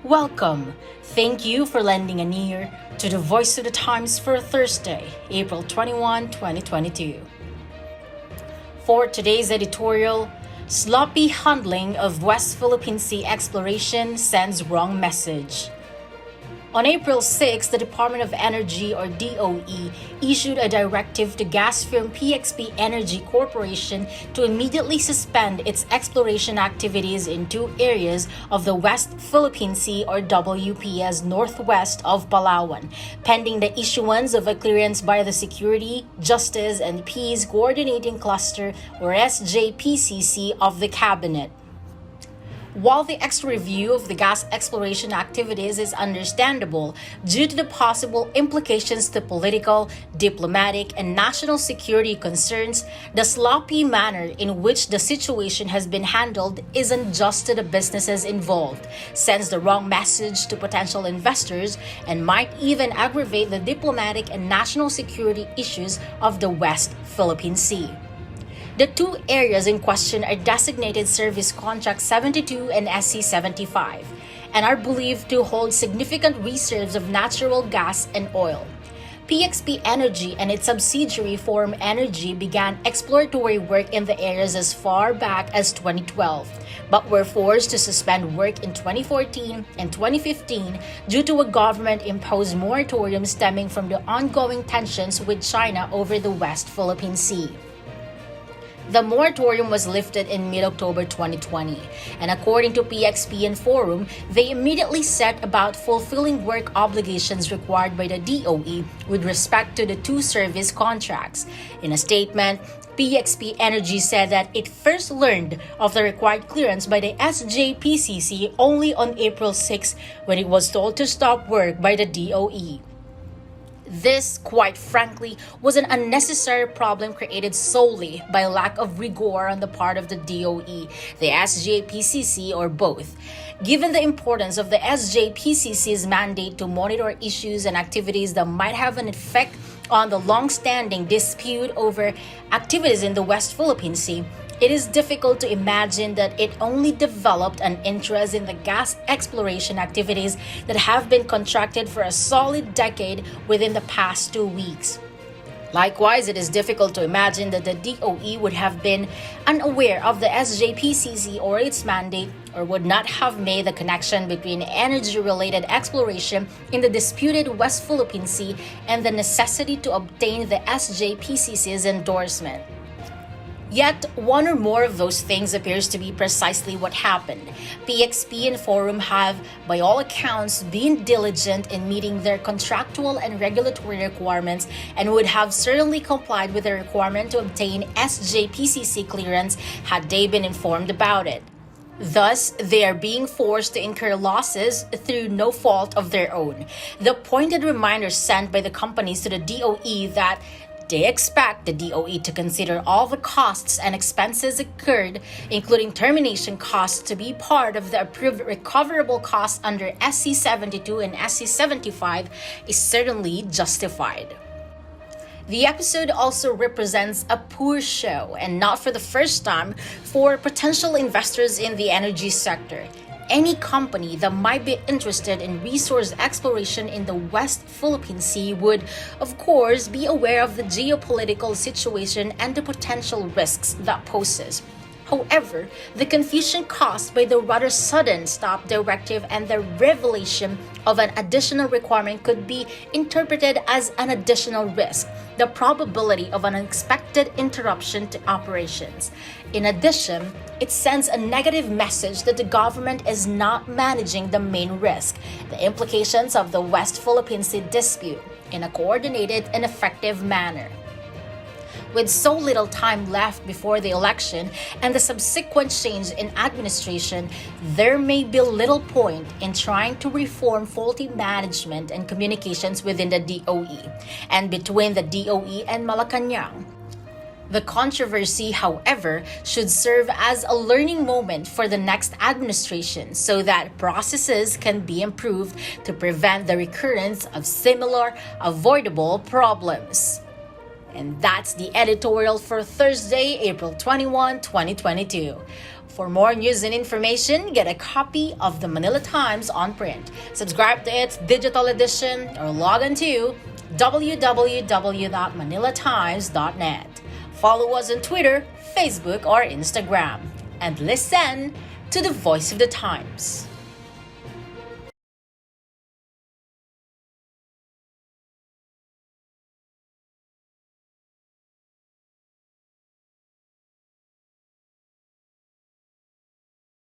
Welcome. Thank you for lending an ear to the Voice of the Times for Thursday, April 21, 2022. For today's editorial, sloppy handling of West Philippine Sea exploration sends wrong message. On April 6, the Department of Energy, or DOE, issued a directive to gas firm PXP Energy Corporation to immediately suspend its exploration activities in two areas of the West Philippine Sea, or WPS, northwest of Palawan, pending the issuance of a clearance by the Security, Justice, and Peace Coordinating Cluster, or SJPCC, of the Cabinet. While the extra review of the gas exploration activities is understandable due to the possible implications to political, diplomatic, and national security concerns, the sloppy manner in which the situation has been handled isn't just to the businesses involved, sends the wrong message to potential investors, and might even aggravate the diplomatic and national security issues of the West Philippine Sea. The two areas in question are designated Service Contract 72 and SC 75, and are believed to hold significant reserves of natural gas and oil. PXP Energy and its subsidiary Forum Energy began exploratory work in the areas as far back as 2012, but were forced to suspend work in 2014 and 2015 due to a government-imposed moratorium stemming from the ongoing tensions with China over the West Philippine Sea. The moratorium was lifted in mid-October 2020, and according to PXP and Forum, they immediately set about fulfilling work obligations required by the DOE with respect to the two service contracts. In a statement, PXP Energy said that it first learned of the required clearance by the SJPCC only on April 6 when it was told to stop work by the DOE. This, quite frankly, was an unnecessary problem created solely by lack of rigor on the part of the DOE, the SJPCC, or both. Given the importance of the SJPCC's mandate to monitor issues and activities that might have an effect on the long-standing dispute over activities in the West Philippine Sea, it is difficult to imagine that it only developed an interest in the gas exploration activities that have been contracted for a solid decade within the past 2 weeks. Likewise, it is difficult to imagine that the DOE would have been unaware of the SJPCC or its mandate, or would not have made the connection between energy-related exploration in the disputed West Philippine Sea and the necessity to obtain the SJPCC's endorsement. Yet, one or more of those things appears to be precisely what happened. PXP and Forum have, by all accounts, been diligent in meeting their contractual and regulatory requirements and would have certainly complied with the requirement to obtain SJPCC clearance had they been informed about it. Thus, they are being forced to incur losses through no fault of their own. The pointed reminder sent by the companies to the DOE that they expect the DOE to consider all the costs and expenses incurred, including termination costs, to be part of the approved recoverable costs under SC 72 and SC 75 is certainly justified. The episode also represents a poor show, and not for the first time, for potential investors in the energy sector. Any company that might be interested in resource exploration in the West Philippine Sea would, of course, be aware of the geopolitical situation and the potential risks that poses. However, the confusion caused by the rather sudden stop directive and the revelation of an additional requirement could be interpreted as an additional risk, the probability of an unexpected interruption to operations. In addition, it sends a negative message that the government is not managing the main risk, the implications of the West Philippine Sea dispute, in a coordinated and effective manner. With so little time left before the election and the subsequent change in administration, there may be little point in trying to reform faulty management and communications within the DOE and between the DOE and Malacanang. The controversy, however, should serve as a learning moment for the next administration so that processes can be improved to prevent the recurrence of similar avoidable problems. And that's the editorial for Thursday, April 21, 2022. For more news and information, get a copy of the Manila Times on print. Subscribe to its digital edition or log on to www.manilatimes.net. Follow us on Twitter, Facebook, or Instagram. And listen to the Voice of the Times.